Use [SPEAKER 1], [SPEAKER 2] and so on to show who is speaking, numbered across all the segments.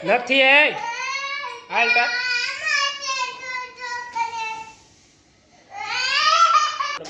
[SPEAKER 1] નથી એ હાલ તા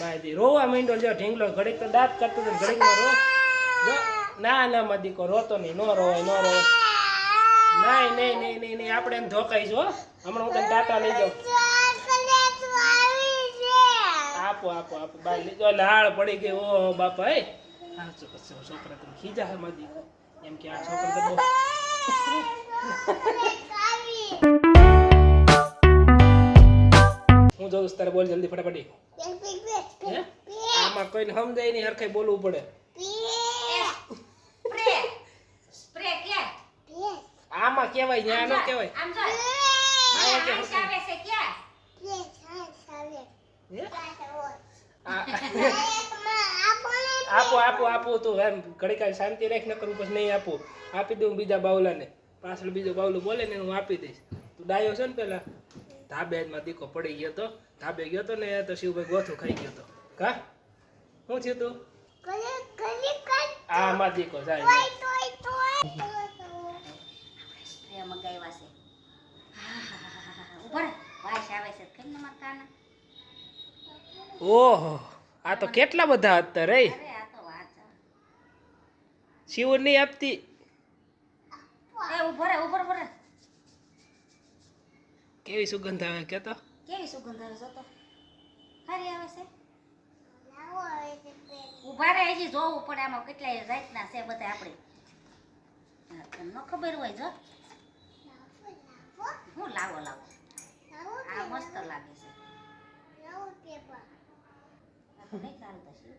[SPEAKER 1] બાયદી રોવા માંડ્યો જો ઢીંગલો ઘડીક તો દાંત કરતો તો ઘડીકમાં રો જો ના ના મદીકો રોતો નહીં નો રોવાય નો રોવાય નહીં નહીં નહીં નહીં નહીં આપણે એમ ધોકાઈશ હો હમણાં હું તને ટાટા લઈ જાઉં આપો આપો આપો બાય લીધો લાળ પડી ગઈ ઓ બાપા હે હા છોકરા તમે ખીજા હે મદી એમ કે આ છોકરા તો હું જોઉં તારે બોલ જલ્દી ફટાફટી આમાં કોઈને સમજાય નહીં હરખાઈ બોલવું પડે આમાં કેવાય ન્યા નો કેવાય આપો આપો આપો તો એમ ઘડીક શાંતિ રાખ ન કરું પછી નહીં આપો આપી દઉં બીજા બાવલાને પાછળ બીજો બાવલું બોલે ને હું આપી દઈશ તું ડાયો છે ને પેલા ધાબેમાં દીકો પડી ગયો તો ધાબે ગયો તો ને તો શિવભાઈ ગોથું ખાઈ ગયો તો કા શું થયું તું આ માં દીકો જાય ઓહો આ તો કેટલા બધા હતા રે શિવ નહીં આપતી કેવી સુગંધ આવે કેતો
[SPEAKER 2] કેવી સુગંધ આવે જોતો ખારી આવે છે ઉભા રહે હજી જોવું પડે આમાં કેટલાય જાતના છે બધા આપણે ન ખબર હોય જો હું લાવો લાવો આ મસ્ત લાગે છે નહીં ચાલતા છે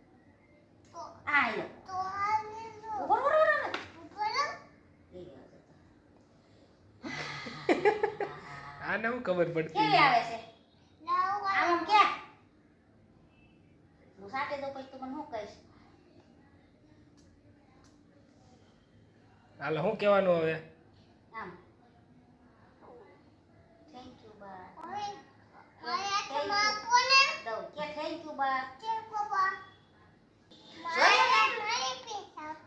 [SPEAKER 2] આ લો
[SPEAKER 1] આને હું ખબર પડતી
[SPEAKER 2] કેવી આવે છે આમ કે હું સાટે દો પછી તું મને શું કહીશ
[SPEAKER 1] હાલો શું કહેવાનું હવે
[SPEAKER 2] આમ થેન્ક યુ બા થેન્ક યુ બા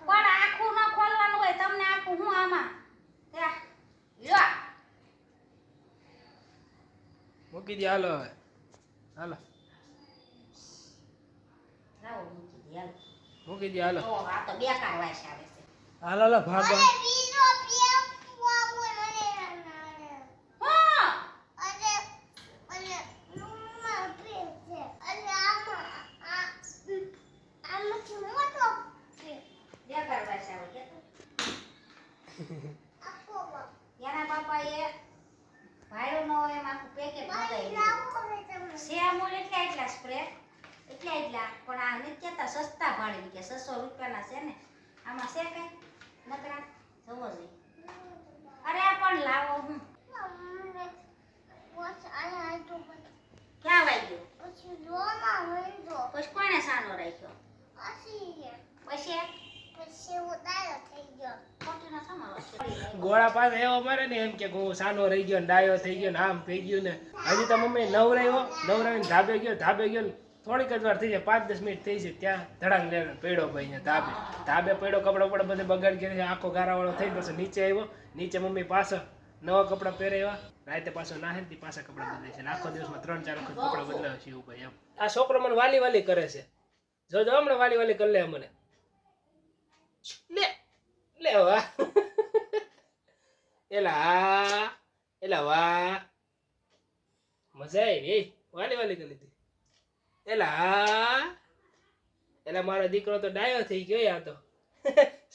[SPEAKER 2] પણ આખું ન ખોલવાનું હોય તમને આખું હું આમાં લ્યો
[SPEAKER 1] મૂકી દે હાલો હવે હાલો મૂકી દે હાલો
[SPEAKER 2] આ તો બેકાર વાસ આવે છે
[SPEAKER 1] હાલો હાલો ભાગો
[SPEAKER 2] એના બાપાએ ભાઈઓ નો એમ આખું પેકેટ મંગાવ્યું છે અમૂલ એટલા સ્પ્રે એટલા પણ આ નથી કહેતા સસ્તા ભાડે કે 600 રૂપિયાના છે ને આમાં છે કઈ નકરા જવો જોઈએ અરે પણ લાવો હું ક્યાં વાઈ ગયો પછી કોને સાનો રાખ્યો પછી
[SPEAKER 1] ગોળા પાસે એવો મારે ને એમ કે હું સાનો રહી ગયો ને ડાયો થઈ ગયો ને આમ થઈ ગયું ને હજી તો મમ્મી નવરાવીને ધાબે ગયો થોડીક જ વાર થઈ જાય 5-10 મિનિટ થઈ છે ત્યાં ધડાંગ લઈને પડ્યો ભાઈ ને ધાબે પડ્યો કપડા પડે બધે બગાડ કરી આખો ગારાવાળો થઈ પછી નીચે આવ્યો નીચે મમ્મી પાછો નવા કપડા પહેરાવ્યા રાતે પાછો નાહે ને પાછા કપડા બદલે છે આખો દિવસમાં 3-4 વખત કપડા બદલાવે છે એવું ભાઈ એમ આ છોકરો મને વાલી કરે છે જો હમણાં વાલી કરી લે મને લે વાહ એલા વાહ મજા આવી વાલી કરી લીધી એલા મારો દીકરો તો ડાયો થઈ ગયો આ તો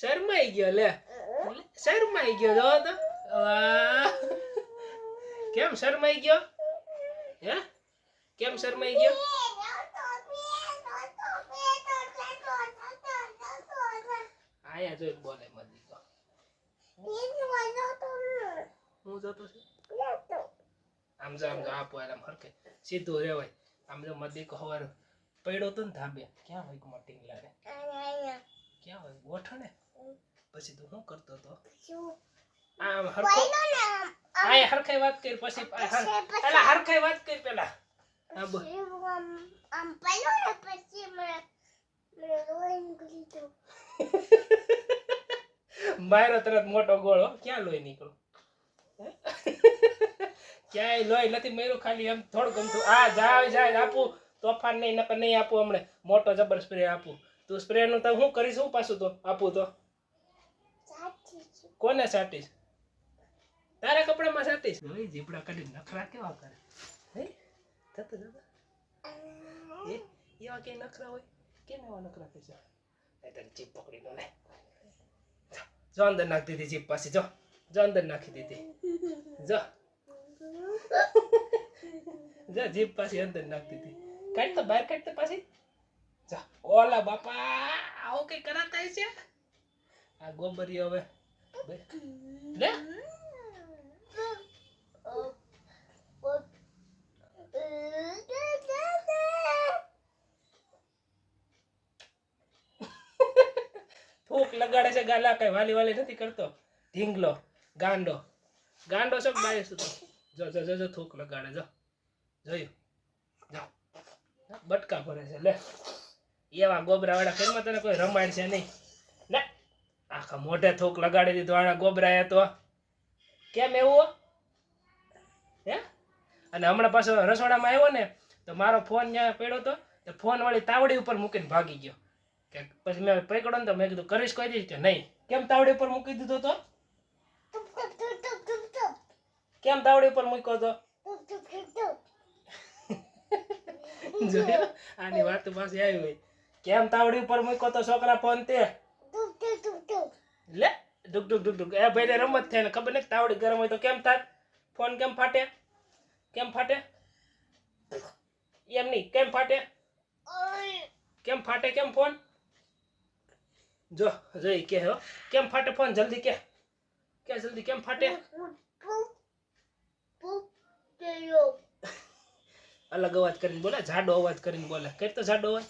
[SPEAKER 1] શરમાઈ ગયો શરમાઈ ગયો જો તો વાહ કેમ શરમાઈ ગયો હે કેમ શરમાઈ ગયો આયા જોઈ બોલે મદી કો હું જોતો છું આમ જો આપો આમ હરકે સીધું રેવાય આમ જો મદી કો હવાર પડ્યો તો ને ધાબે ક્યાં હોય કુમાર ટીંગલા રે ક્યાં હોય ગોઠણે પછી તું શું કરતો તો આમ હરકો આય હરખાઈ વાત કરી પછી પેલા હરખાઈ વાત કરી પેલા આમ પડ્યો ને પછી મે લોહી નીકળી મારો તરત મોટો ગોળો ક્યાં લોહી નીકળો ક્યાંય લોહી નથી મર્યું, ખાલી એમ થોડું ગમતું. આ જાય આપું તોફાન નહીં, નકર નહીં આપું. હમણે મોટો જબર સ્પ્રે આપું. તું સ્પ્રે નું તો હું કરીશ? હું પાછું તો આપું તો કોને સાટીશ? તારા કપડામાં સાટીશ? ઓય જીપડા કાઢી નખરા કેવા કરે હે? થતું એ એવા કઈ નખરા હોય? કેમ એવા નખરા કરે છે? તારી જીપ પકડી લો લે. જો અંદર નાખી દીધી જીપ પાછી. જો અંદર નાખી દીધી. જો જીપ પાછી અંદર નાખી દીધી. કાઢ તો બહાર કાઢ તો પાછી. જા ઓલા બાપા આવું કઈ કરાતા છે? આ ગોબરી હવે લે થૂક લગાડે છે ગાલા. કઈ વાલી નથી કરતો. ઢીંગલો ગાંડો શું બાય છે? જો થૂક લગાડે. જોયું બટકા ભરે છે. લે એવા ગોબરા વાળા ફિલ્મ તને કોઈ રમાડ છે નહીં. લે આખા મોઢે થૂક લગાડી દીધું આના ગોબરાએ તો. કેમ એવું હે? અને હમણાં પાછો રસોડામાં આવ્યો ને તો મારો ફોન ત્યાં પડ્યો તો ફોન વાળી તાવડી ઉપર મૂકીને ભાગી ગયો. કે પછી મેં પકડો ને તો મેં કીધું કરીશ કોઈ દઈશ કે નહીં. કેમ તાવડી ઉપર મૂકી દીધો તો? કેમ તાવડી ઉપર મૂક્યો તો? જોયો આની વાત પાછી આવી હોય. કેમ તાવડી ઉપર મૂક્યો તો છોકરા ફોન તે? લે ડુક એ ભાઈ રમત થાય ને ખબર નથી. તાવડી ગરમ હોય તો કેમ થાય? ફોન કેમ ફાટે? એમ નહીં કેમ ફાટે? કેમ ફોન? જોઈ કે હો કેમ ફાટે ફોન? જલ્દી કે જલ્દી કેમ ફાટે? અલગ અવાજ કરીને બોલે, જાડો અવાજ કરીને બોલે. કઈ તો જાડો અવાજ.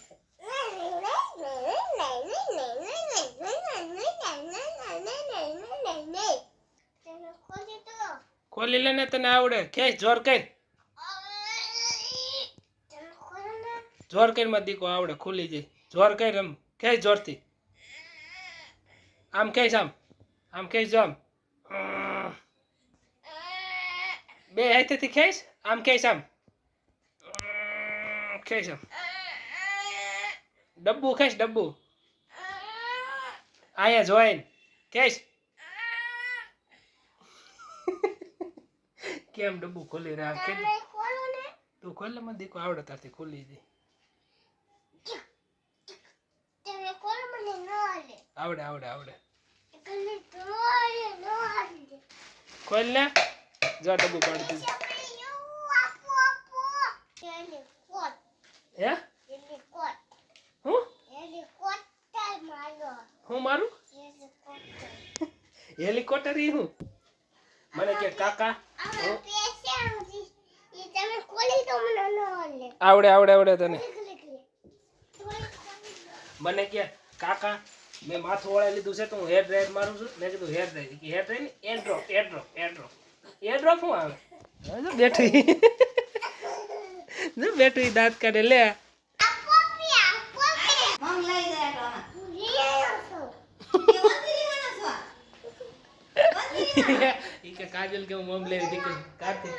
[SPEAKER 1] ખોલી લે ને તને આવડે. ખેંચ જોર કર. જોર કર માં દીકો આવડે ખુલી જાય. જોર કર એમ ખેંચ જોરથી. આમ ખેંચ આમ ખેંચ જો આમ. બે હાથેથી ખેંચ. આમ ખેંચ આમ. ખેંચ આમ. ડબ્બુ ખેંચ ડબ્બુ. અહીંયા જોઈને ખેંચ. કેમ ડબ્બુ ખોલી રહ્યા? તું ખોલ મને દીકો આવડે તારથી ખોલી દે. આવડે ખોલ ને. જો ડબ્બુ પાડી દીધું. હે હું મારું હેલિકોપ્ટર ઈ હું? મને કે કાકા આવડે તને. મને કે કાકા મેં માથું વળાઈ લીધું છે તો હું હેર ડ્રાયર મારું છું. મેં કીધું હેર ડ્રાયર ને એરડ્રોપ શું આવે? બેઠું દાંત કાઢે. લે કે કાજલ કે હું મમ લઈ દીકરી કાઢી.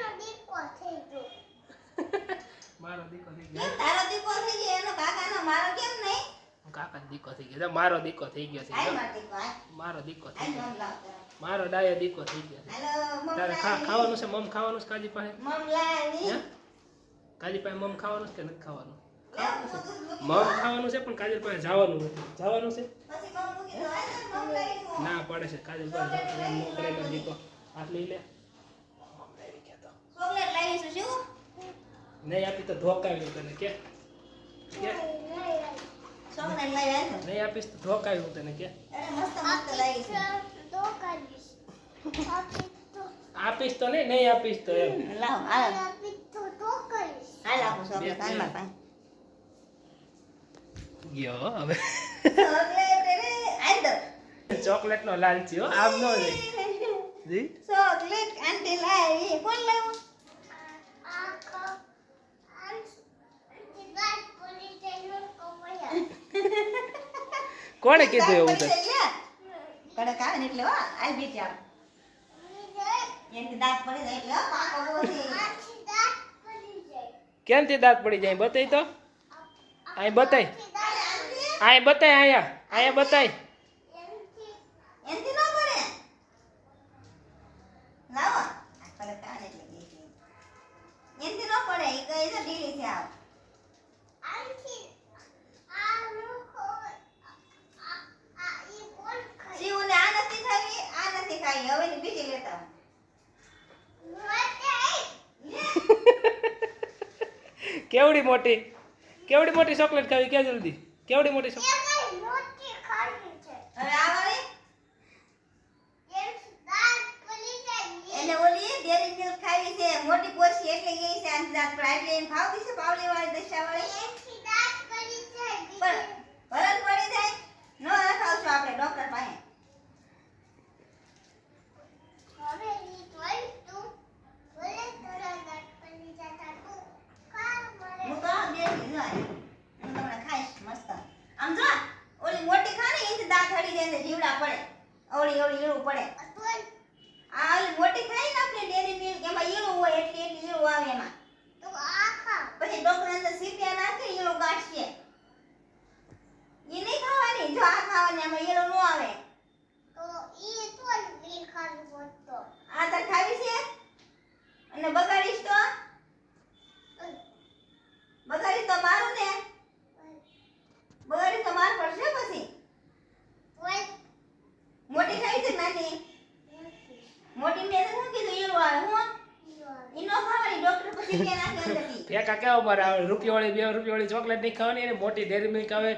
[SPEAKER 1] મારો દીકો થઈ ગયો. તારો દીકો થઈ ગયો એનો કાકાનો. મારો કેમ નહીં? કાકા દીકો થઈ ગયો. મારો દીકો થઈ ગયો છે. મારો દીકો થઈ ગયો. મારો ડાયો દીકો થઈ ગયો. તારે ખાવાનું છે? મમ ખાવાનું છે કાજી પાસે? કાજી પાસે મમ ખાવાનું છે કે નથી ખાવાનું? મમ ખાવાનું છે પણ કાજલ પાસે જવાનું નથી. જવાનું છે ના પડે છે. કાજલ પાસે દીકો આટલી લે. નહીં આપી તો ધોકાવ્યું તને. કે નહીં આપીશ તો ધોકાવ્યું તને. કે આપીશ તો નહીં આપીશ તો એમ. ગયો હવે ચોકલેટ નો લાલચી હો. આમ નો જી ચોકલેટ આંટી લાવી. કોણ લાવ્યું? કોણે કીધું એવું? તો કડક આવે ને એટલે હો આઈ બી ચાલ.
[SPEAKER 2] એની દાંત પડી જાય એટલે પાકો બહુ છે.
[SPEAKER 1] કેમથી દાંત પડી જાય બતાય તો અહીં બતાય અહીં બતાય અહીંયા બતાય
[SPEAKER 2] એનથી ન પડે. લાવો આ પર કાને એટલે ગઈ. એનથી ન પડે ઈ કઈ છે ઢીલી છે આવ. શિવને આ નથી ખાવી હવે ની બીજી લેતા આવો.
[SPEAKER 1] કેવડી મોટી ચોકલેટ ખાવી કે જલ્દી કેવડી મોટી ચોકલેટ
[SPEAKER 2] હવે આ વાળી એને ઓલી ડેરી મિલ્ક ખાવી છે મોટી પોસી એટલે ગઈ છે આની દાંત પડા એટલે એને ખાવી છે પાવલી વાળી દશા વાળી પણ ભરત પડી જાય ન રખાવશું આપણે ડોક્ટર પાસે. હું તો બેસી જો હું તમને ખાઈશ મસ્ત. આમ જો ઓલી મોટી ખા ને એથી દાંત હળી જાય ને જીવડા પડે ઓળી ઈળું પડે. આ ઓલી મોટી ખાઈ ને આપણે ડેરી મિલ્ક એમાં ઈળું હોય એટલે ઈળું આવે એમાં. પછી ડોક્ટર અંદર સીપિયા નાખે ઈળું કાઢશે. ઈ નહીં ખાવાની જો આ ખાવાની એમાં ઈળું ન આવે. આ તાર ખાવી છે અને બગાડીશ તો મારું ને બગાડીશ તો માર પડશે પછી. મોટી ખાવી છે નાની મોટી મેં તો શું કીધું ઈળું આવે હું ઈ નો ખાવાની ડોક્ટર પછી કે નાખે અંદરથી.
[SPEAKER 1] ફેંકા કેવો મારે આવે રૂપિયાવાળી 2 રૂપિયાવાળી ચોકલેટ નહીં ખાવાની અને મોટી ડેરી મિલ્ક આવે.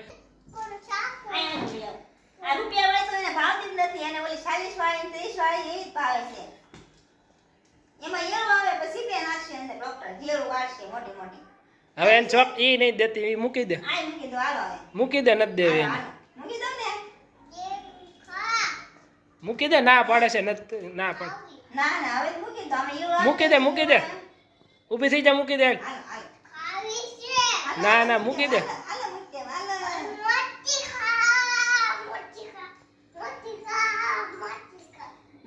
[SPEAKER 2] આ રૂપિયા વાળી તો એને ભાવતી જ નથી અને ઓલી 40 વાળી 30 વાળી એવી જ ભાવે છે. એમાં ઈળું આવે પછી બે નાખશે અંદર ડોક્ટર જીરું વાળશે મોટી મોટી.
[SPEAKER 1] હવે એને ચોક ઈ નહીં દેતી ઈ મૂકી દે
[SPEAKER 2] આય મૂકી દો હાલો હવે
[SPEAKER 1] મૂકી દે નથી દેવી એને
[SPEAKER 2] હાલો, મૂકી દો ને.
[SPEAKER 1] મૂકી દે ના પાડે છે નથી ના પાડે
[SPEAKER 2] ના ના હવે મૂકી દો આમાં ઈળું આવે.
[SPEAKER 1] મૂકી દે ઊભી થઈ જા મૂકી દે
[SPEAKER 2] હાલો હાલો
[SPEAKER 1] ના ના મૂકી દે
[SPEAKER 2] હાલો મૂકી દે હાલો.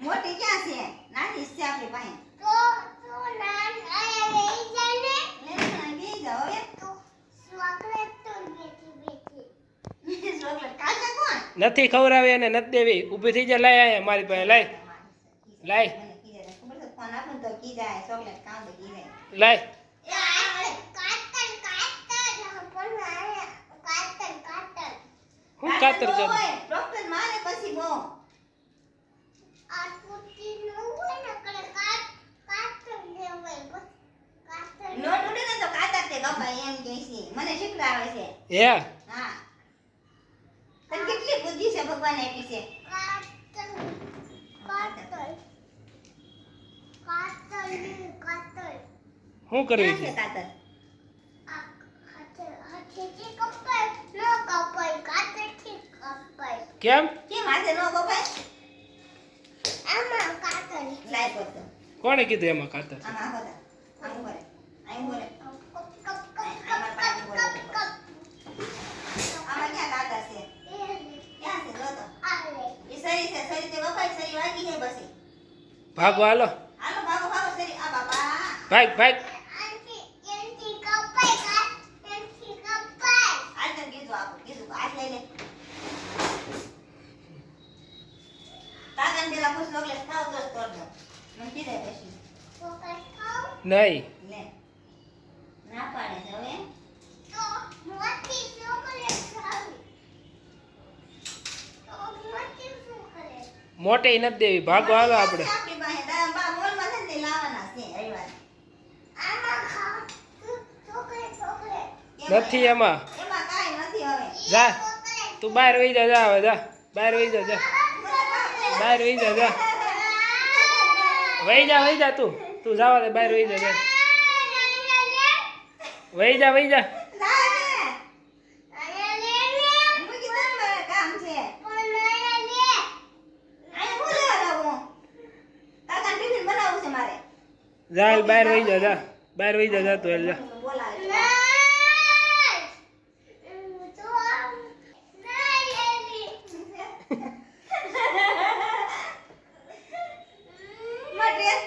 [SPEAKER 2] મોટી ક્યાં છે નાની છે આપણી પાસે. લઈ જાઓ હવે. ચોકલેટ કાચા કોણ
[SPEAKER 1] નથી ખવડાવી એને નથી દેવી ઊભી થઈ જા લાય આયા મારી પાસે લાય લાય
[SPEAKER 2] મને કીધે ખબર છે ફોન આપું તો કી જાય ચોકલેટ કામ તો કી જાય.
[SPEAKER 1] લાય હું કાતર કર
[SPEAKER 2] ડોક્ટર મારે પછી બહુ નો તૂટે ને તો કાતર તે કપાય એમ કહે છે મને શીખડાવે છે.
[SPEAKER 1] હે
[SPEAKER 2] હા તને કેટલી બુદ્ધિ છે ભગવાન આપી છે.
[SPEAKER 1] શું કરવી
[SPEAKER 2] ક્યાં છે
[SPEAKER 1] છે
[SPEAKER 2] કાતર?
[SPEAKER 1] કેમ
[SPEAKER 2] કેમ હાથે નો કપાય? લાય કરતો
[SPEAKER 1] કોણે કીધું એમાં કાતર
[SPEAKER 2] આમ આખો દા આમ કરે આમ કરે આમાં પાણી બોલે આમાં ક્યાં કાતર છે ક્યાં છે જો તો એ સરી છે સરી તે કપાય સરી વાગી જાય પછી
[SPEAKER 1] ભાગો હાલો
[SPEAKER 2] હાલો ભાગો ભાગો સરી આ બાબા
[SPEAKER 1] ભાગ
[SPEAKER 2] આ તો કીધું આપો કીધું હાથ લઈ લે કાકાને પેલા પૂછ ચોકલેટ ખાવ તો જ તોડ દો મને કીધે પછી
[SPEAKER 1] નહીં
[SPEAKER 2] લે ના પાડે છે હવે
[SPEAKER 1] મોટી નથી દેવી ભાગો હાલો આપણે
[SPEAKER 2] આપણી પાસે તારા બા મોલમાં છે ને તે લાવવાના છે રવિવારે.
[SPEAKER 1] નથી એમાં
[SPEAKER 2] એમાં કાંઈ નથી હવે
[SPEAKER 1] જા તું બહાર વહી જા જા હવે જા બહાર વહી જા જા બહાર વહી જા જા વહી જા તું જવા દે બહાર વહી જા જા વહી જા
[SPEAKER 2] ના રે. મૂકી દે ને કામ છે અહીંયા હું લેવા જાઉં કાકાને ટિફિન બનાવવું છે મારે
[SPEAKER 1] જા હાલ બહાર વહી જા જા બહાર વહી જા જા તું હાલ જા
[SPEAKER 2] બોલાવે છે. મારો ડ્રેસ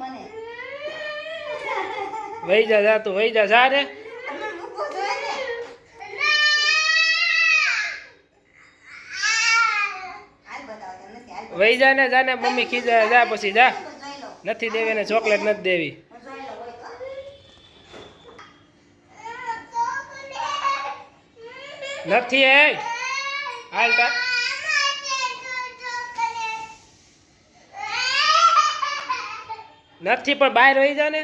[SPEAKER 2] મને
[SPEAKER 1] વહી જા તું વહી જા રે
[SPEAKER 2] તમે મૂકો જોઈએ ને હાલ બતાવો તેમ નથી હાલ
[SPEAKER 1] વહી જા ને જા ને મમ્મી ખીજા જા પછી જા
[SPEAKER 2] જોઈ લો
[SPEAKER 1] નથી દેવી ને ચોકલેટ નથી દેવી
[SPEAKER 2] જોઈ લો હોય તો
[SPEAKER 1] નથી એ હાલ તા નથી પણ બહાર વહી જા ને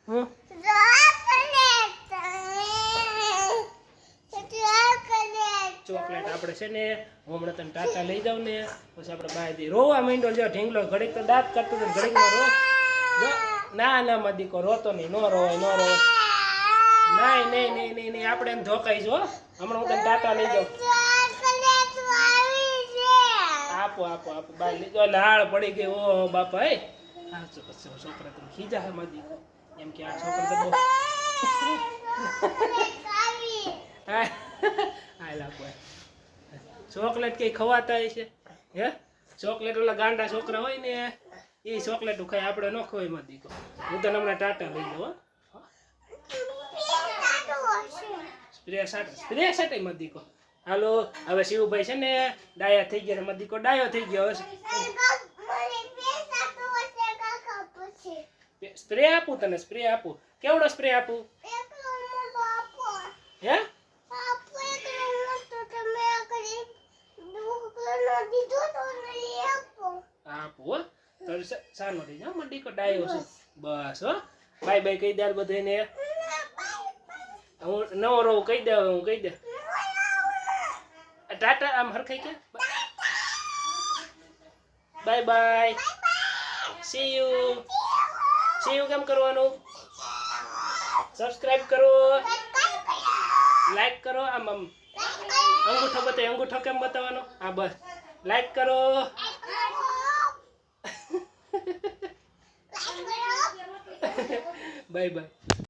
[SPEAKER 1] હું ચોકલેટ આપણે છે ને હું હમણાં તને ટાટા લઈ જાઉં ને પછી આપણે બહારથી રોવા માંડ્યો જો ઢીંગલો ઘડીક તો દાંત કાઢતો હતો ઘડીકમાં રો જો ના ના માં દીકો રોતો નહીં નો રોવાય નો રોવાય નહીં નહીં નહીં નહીં નહીં આપણે એમ ધોકાઈશ હો હમણાં હું તને ટાટા લઈ જાઉં આપો આપો આપો બાય લીધો લાળ પડી ગઈ ઓ બાપા એ હા છોકરા તમે ખીજા હે માં દીકો એમ કે આ છોકરા તો બહુ હાલ આપો ચોકલેટ કઈ ખવાતા હોય છે હે ચોકલેટ ઓલા ગાંડા છોકરા હોય ને એ ચોકલેટ ખાય આપણે ન ખવાય માં દીકો હું તને હમણાં ટાટા લઈ જાઉં સ્પ્રે સાટે માં દીકો હાલો હવે શિવભાઈ છે ને ડાયા થઈ ગયા માં દીકો ડાયો થઈ ગયો હવે સ્પ્રે આપું તને સ્પ્રે આપું કેવડો સ્પ્રે આપું હે આપું હો તો સાનો થઈ જાવ મંડી કો ડાયો છે બસ હો બાય બાય કહી દે બધાને હું નવો રહું કહી દે હું કહી દે ટાટા આમ હરખાઈ કે બાય બાય સી યુ કેમ કરવાનું સબસ્ક્રાઇબ કરો લાઈક કરો આમ આમ અંગૂઠો બતાય અંગૂઠો કેમ બતાવવાનો હા બસ લાઈક કરો બાય બાય